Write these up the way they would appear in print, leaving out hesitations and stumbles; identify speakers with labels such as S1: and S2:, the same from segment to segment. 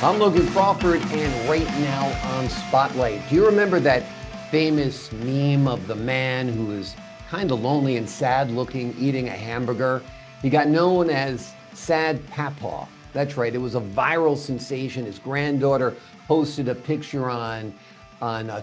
S1: I'm Logan Crawford, and right now on Spotlight, do you remember that famous meme of the man who is kind of lonely and sad looking eating a hamburger? He got known as Sad Papaw. That's right, it was a viral sensation. His granddaughter posted a picture on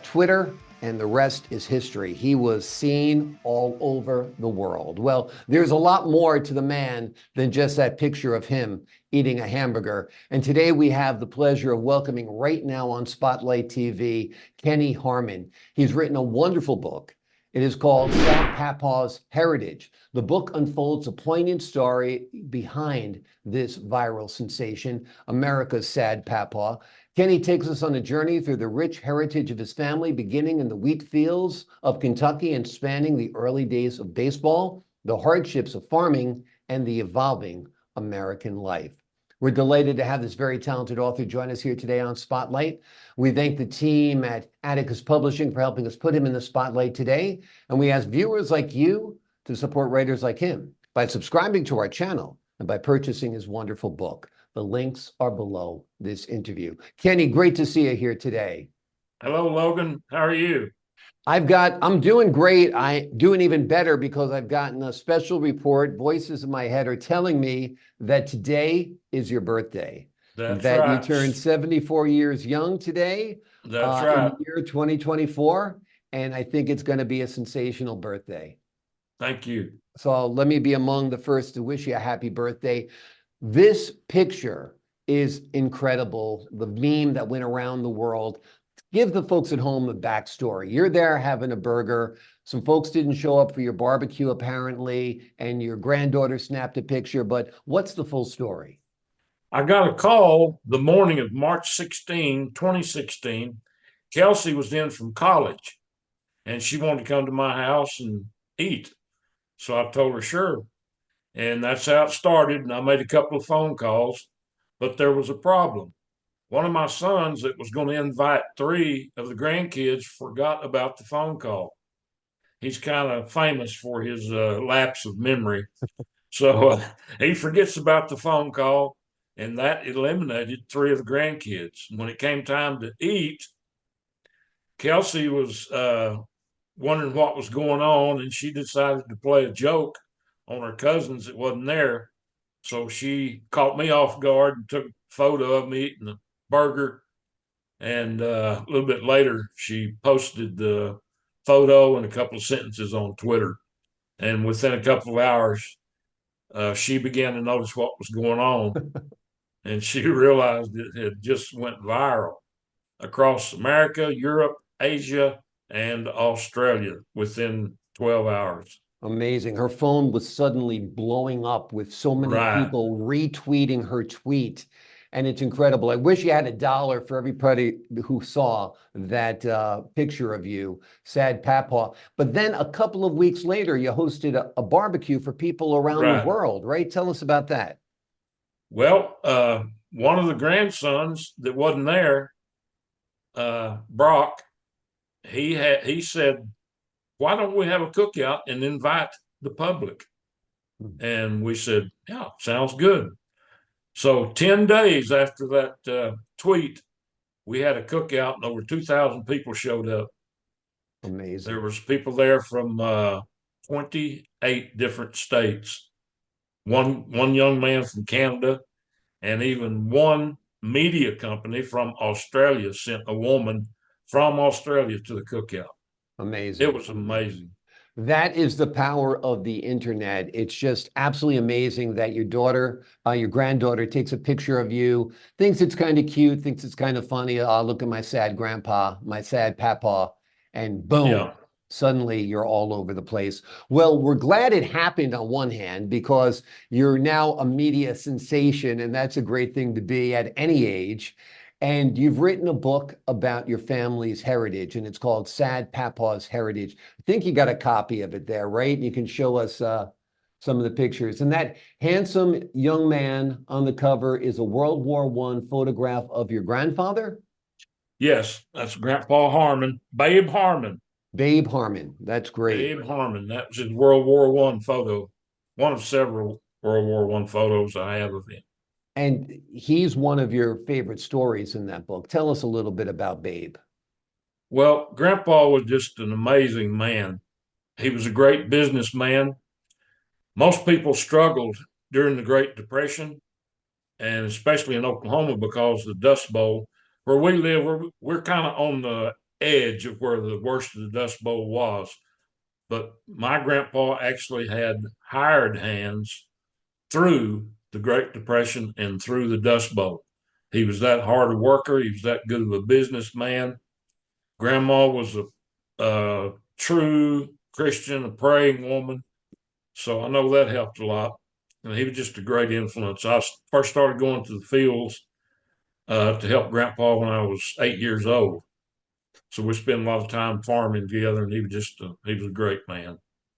S1: Twitter, and the rest is history. He was seen all over the world. Well, there's a lot more to the man than just that picture of him eating a hamburger. And today we have the pleasure of welcoming right now on Spotlight TV, Kenny Harmon. He's written a wonderful book. It is called Sad Papaw's Heritage. The book unfolds a poignant story behind this viral sensation, America's Sad Papaw. Kenny takes us on a journey through the rich heritage of his family, beginning in the wheat fields of Kentucky and spanning the early days of baseball, the hardships of farming, and the evolving American life. We're delighted to have this very talented author join us here today on Spotlight. We thank the team at Atticus Publishing for helping us put him in the spotlight today. And we ask viewers like you to support writers like him by subscribing to our channel and by purchasing his wonderful book. The links are below this interview. Kenny, great to see you here today.
S2: Hello, Logan. How are you?
S1: I'm doing great. I'm doing even better because I've gotten a special report. Voices in my head are telling me that today is your birthday,
S2: That's
S1: that you
S2: right.
S1: turned 74 years young today,
S2: That's
S1: in
S2: right.
S1: the year 2024. And I think it's going to be a sensational birthday.
S2: Thank you.
S1: So let me be among the first to wish you a happy birthday. This picture is incredible. The meme that went around the world. Give the folks at home a backstory. You're there having a burger. Some folks didn't show up for your barbecue, apparently, and your granddaughter snapped a picture. But what's the full story?
S2: I got a call the morning of March 16, 2016. Kelsey was in from college and she wanted to come to my house and eat. So I told her, sure. And that's how it started. And I made a couple of phone calls, but there was a problem. One of my sons that was going to invite three of the grandkids forgot about the phone call. He's kind of famous for his lapse of memory. So he forgets about the phone call, and that eliminated three of the grandkids. When it came time to eat, Kelsey was wondering what was going on, and she decided to play a joke on her cousins that wasn't there. So she caught me off guard and took a photo of me eating the burger. And a little bit later, she posted the photo and a couple of sentences on Twitter. And within a couple of hours, she began to notice what was going on, and she realized it had just went viral across America, Europe, Asia, and Australia within 12 hours.
S1: Amazing. Her phone was suddenly blowing up with so many
S2: Right.
S1: people retweeting her tweet. And it's incredible. I wish you had $1 for everybody who saw that picture of you, Sad Papaw. But then a couple of weeks later, you hosted a barbecue for people around the
S2: Right.
S1: world, right? Tell us about that.
S2: Well, one of the grandsons that wasn't there, Brock, he said, "Why don't we have a cookout and invite the public?" And we said, "Yeah, sounds good." So 10 days after that tweet, we had a cookout, and over 2,000 people showed up. There
S1: Amazing.
S2: was people there from 28 different states. One young man from Canada, and even one media company from Australia sent a woman from Australia to the cookout. It
S1: Amazing.
S2: was
S1: Amazing.
S2: amazing.
S1: That is the power of the internet. It's just absolutely amazing that your daughter, your granddaughter takes a picture of you, thinks it's kind of cute, thinks it's kind of funny. Oh, look at my sad grandpa, my sad papa, and boom,
S2: Yeah.
S1: suddenly you're all over the place. Well, we're glad it happened on one hand because you're now a media sensation, and that's a great thing to be at any age. And you've written a book about your family's heritage, and it's called Sad Papaw's Heritage. I think you got a copy of it there, right? You can show us some of the pictures. And that handsome young man on the cover is a World War I photograph of your grandfather,
S2: Yes, that's Grandpa Harmon, Babe Harmon.
S1: Babe Harmon. That's great.
S2: Babe Harmon. That was his World War One photo. One of several World War One photos I have of him.
S1: And he's one of your favorite stories in that book. Tell us a little bit about Babe.
S2: Well, Grandpa was just an amazing man. He was a great businessman. Most people struggled during the Great Depression, and especially in Oklahoma because the Dust Bowl, where we live, we're kind of on the edge of where the worst of the Dust Bowl was. But my grandpa actually had hired hands through the Great Depression and through the Dust Bowl. He was that hard a worker. He was that good of a businessman. Grandma was a true Christian, a praying woman. So I know that helped a lot. And he was just a great influence. I first started going to the fields to help Grandpa when I was 8 years old. So we spent a lot of time farming together, and he was a great man.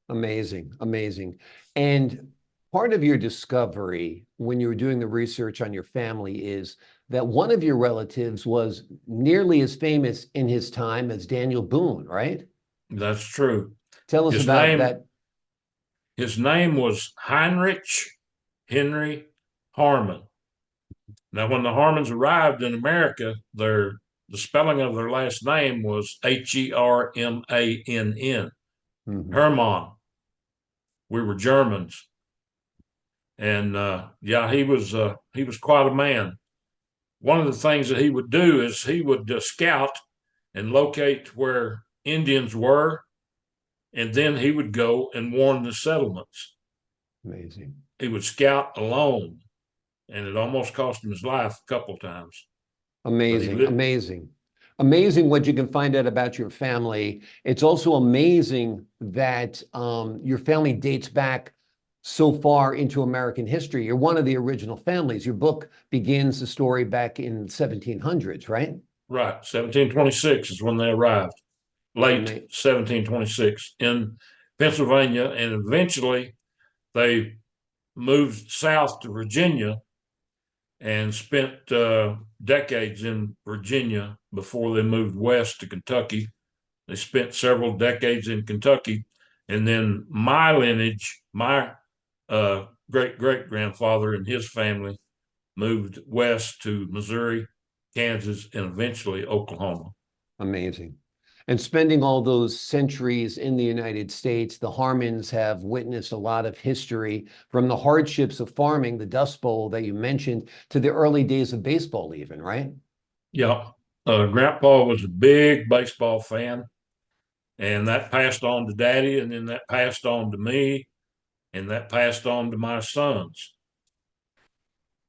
S1: Amazing, amazing. And part of your discovery when you were doing the research on your family is that one of your relatives was nearly as famous in his time as Daniel Boone, right?
S2: That's true.
S1: Tell us
S2: His
S1: about
S2: name
S1: that.
S2: his name was Heinrich Henry Harmon. Now, when the Harmons arrived in America, the spelling of their last name was Hermann.
S1: Mhm.
S2: Hermann. We were Germans, and yeah, he was quite a man. One of the things that he would do is he would scout and locate where Indians were, and then he would go and warn the settlements.
S1: Amazing.
S2: He would scout alone, and it almost cost him his life a couple of times. But he
S1: Amazing,
S2: lived.
S1: amazing. Amazing what you can find out about your family. It's also amazing that your family dates back so far into American history. You're one of the original families. Your book begins the story back in 1700s, right?
S2: Right, 1726 is when they arrived. Late
S1: Ama
S2: 1726 in Pennsylvania, and eventually they moved south to Virginia and spent decades in Virginia before they moved west to Kentucky. They spent several decades in Kentucky, and then my lineage, my great great grandfather and his family moved west to Missouri, Kansas, and eventually Oklahoma.
S1: Amazing. And spending all those centuries in the United States, the Harmons have witnessed a lot of history from the hardships of farming, the Dust Bowl that you mentioned, to the early days of baseball, even, right?
S2: Yeah, Grandpa was a big baseball fan, and that passed on to Daddy, and then that passed on to me, and that passed on to my sons.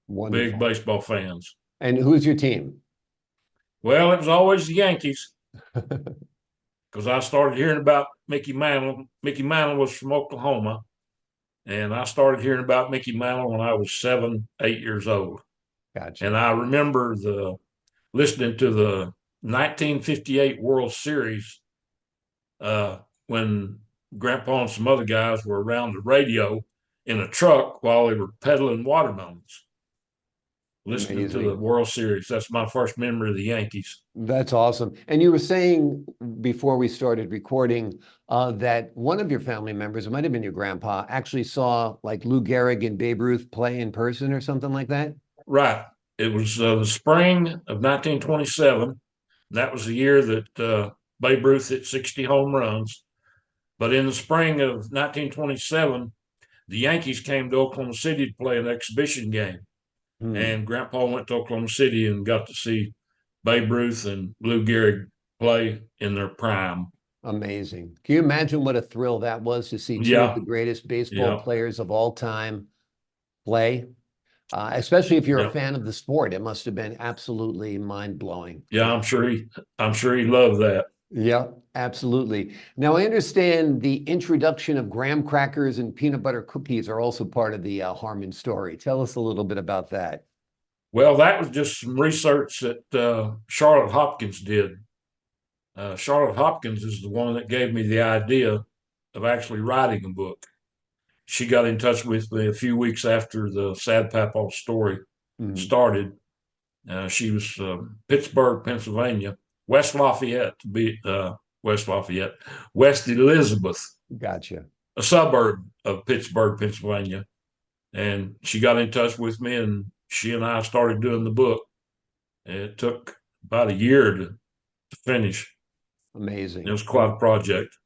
S2: Big
S1: Wonderful.
S2: baseball fans.
S1: And who's your team?
S2: Well, it was always the Yankees because I started hearing about Mickey Mantle. Mickey Mantle was from Oklahoma, and I started hearing about Mickey Mantle when I was 7, 8 years old.
S1: Gotcha.
S2: And I remember the listening to the 1958 World Series uh, when Grandpa and some other guys were around the radio in a truck while they were peddling watermelons, listening to the
S1: Amazing.
S2: World Series. That's my first memory of the Yankees.
S1: That's awesome. And you were saying before we started recording that one of your family members, it might have been your grandpa, actually saw like Lou Gehrig and Babe Ruth play in person or something like that.
S2: Right. It was the spring of 1927. That was the year that Babe Ruth hit 60 home runs. But in the spring of 1927, the Yankees came to Oklahoma City to play an exhibition game.
S1: Hmm.
S2: And Grandpa went to Oklahoma City and got to see Babe Ruth and Lou Gehrig play in their prime.
S1: Amazing. Can you imagine what a thrill that was to see two of the
S2: Yeah,
S1: greatest baseball
S2: yeah,
S1: players of all time play? Especially if you're a
S2: yeah,
S1: fan of the sport, it must have been absolutely mind-blowing.
S2: yeah. I'm sure he loved that.
S1: Yeah, absolutely. Now, I understand the introduction of graham crackers and peanut butter cookies are also part of the Harmon story. Tell us a little bit about that.
S2: Well, that was just some research that Charlotte Hopkins did. Charlotte Hopkins is the one that gave me the idea of actually writing a book. She got in touch with me a few weeks after the Sad Papaw story
S1: Mhm.
S2: started. She was Pittsburgh, Pennsylvania, West Lafayette, to be West Lafayette, West Elizabeth,
S1: Gotcha.
S2: a suburb of Pittsburgh, Pennsylvania. And she got in touch with me, and she and I started doing the book. And it took about a year to finish. It
S1: Amazing.
S2: was quite a project.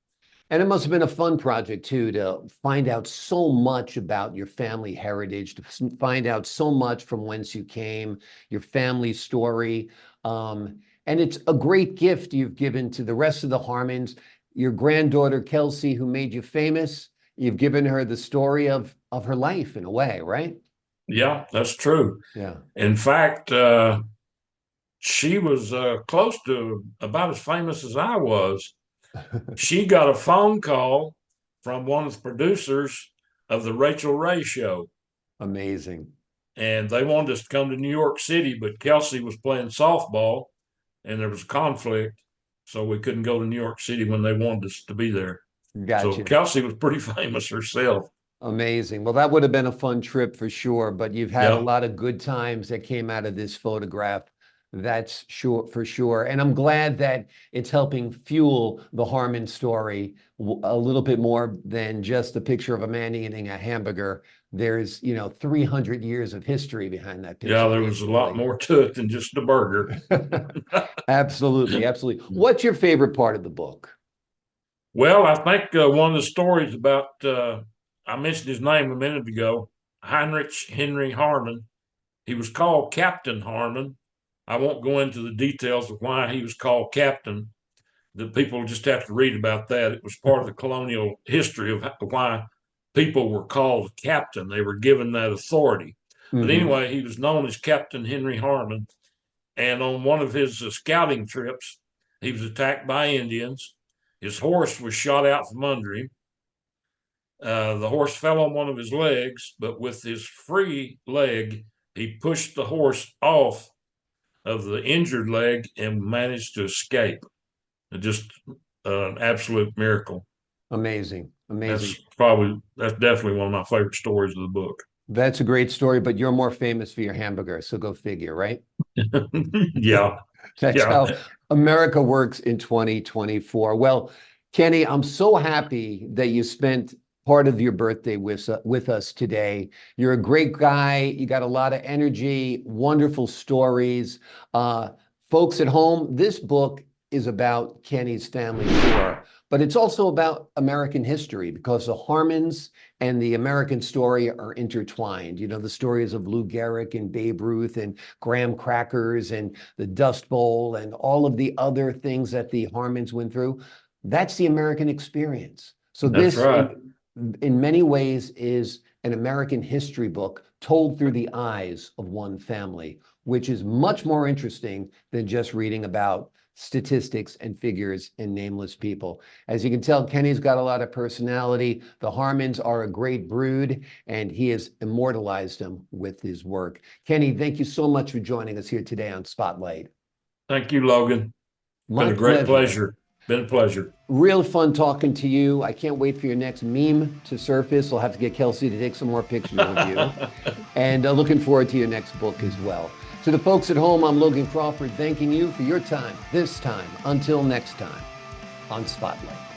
S1: And it must have been a fun project too, to find out so much about your family heritage, to find out so much from whence you came, your family story. And it's a great gift you've given to the rest of the Harmons. Your granddaughter, Kelsey, who made you famous, you've given her the story of her life in a way, right?
S2: Yeah, that's true.
S1: Yeah.
S2: In fact, she was close to about as famous as I was. She got a phone call from one of the producers of the Rachel Ray show,
S1: Amazing.
S2: and they wanted us to come to New York City, but Kelsey was playing softball and there was a conflict, so we couldn't go to New York City when they wanted us to be there. So
S1: Gotcha.
S2: Kelsey was pretty famous herself.
S1: Amazing. Well, that would have been a fun trip for sure, but you've had a
S2: Yeah.
S1: lot of good times that came out of this photograph. That's sure for sure. And I'm glad that it's helping fuel the Harmon story a little bit more than just a picture of a man eating a hamburger. There's, 300 years of history behind that
S2: Yeah,
S1: picture,
S2: there was a lot
S1: basically.
S2: more to it than just a burger.
S1: Absolutely, absolutely. What's your favorite part of the book?
S2: Well, I think one of the stories about, I mentioned his name a minute ago, Heinrich Henry Harmon. He was called Captain Harmon. I won't go into the details of why he was called Captain. The people just have to read about that. It was part of the colonial history of why people were called captain. They were given that authority. But
S1: Hmm.
S2: anyway, he was known as Captain Henry Harmon. And on one of his scouting trips, he was attacked by Indians. His horse was shot out from under him. The horse fell on one of his legs, but with his free leg, he pushed the horse off of the injured leg and managed to escape. Just an absolute miracle.
S1: Amazing, amazing.
S2: That's definitely one of my favorite stories of the book.
S1: That's a great story, but you're more famous for your hamburger, so go figure, right?
S2: Yeah,
S1: That's
S2: yeah.
S1: how America works in 2024. Well, Kenny, I'm so happy that you spent part of your birthday with us today. You're a great guy. You got a lot of energy, wonderful stories. Uh, Folks at home, this book is about Kenny's family war, but it's also about American history because the Harmons and the American story are intertwined. The stories of Lou Gehrig and Babe Ruth and graham crackers and the Dust Bowl and all of the other things that the Harmons went through. That's the American experience. So
S2: That's
S1: this,
S2: right.
S1: in many ways, is an American history book told through the eyes of one family, which is much more interesting than just reading about statistics and figures and nameless people. As you can tell, Kenny's got a lot of personality. The Harmons are a great brood, and he has immortalized them with his work. Kenny, thank you so much for joining us here today on Spotlight.
S2: Thank you, Logan. Been
S1: My
S2: a great
S1: pleasure.
S2: pleasure. Been a pleasure.
S1: Real fun talking to you. I can't wait for your next meme to surface. I'll have to get Kelsey to take some more pictures of you. And looking forward to your next book as well. To the folks at home, I'm Logan Crawford, thanking you for your time this time. Until next time on Spotlight.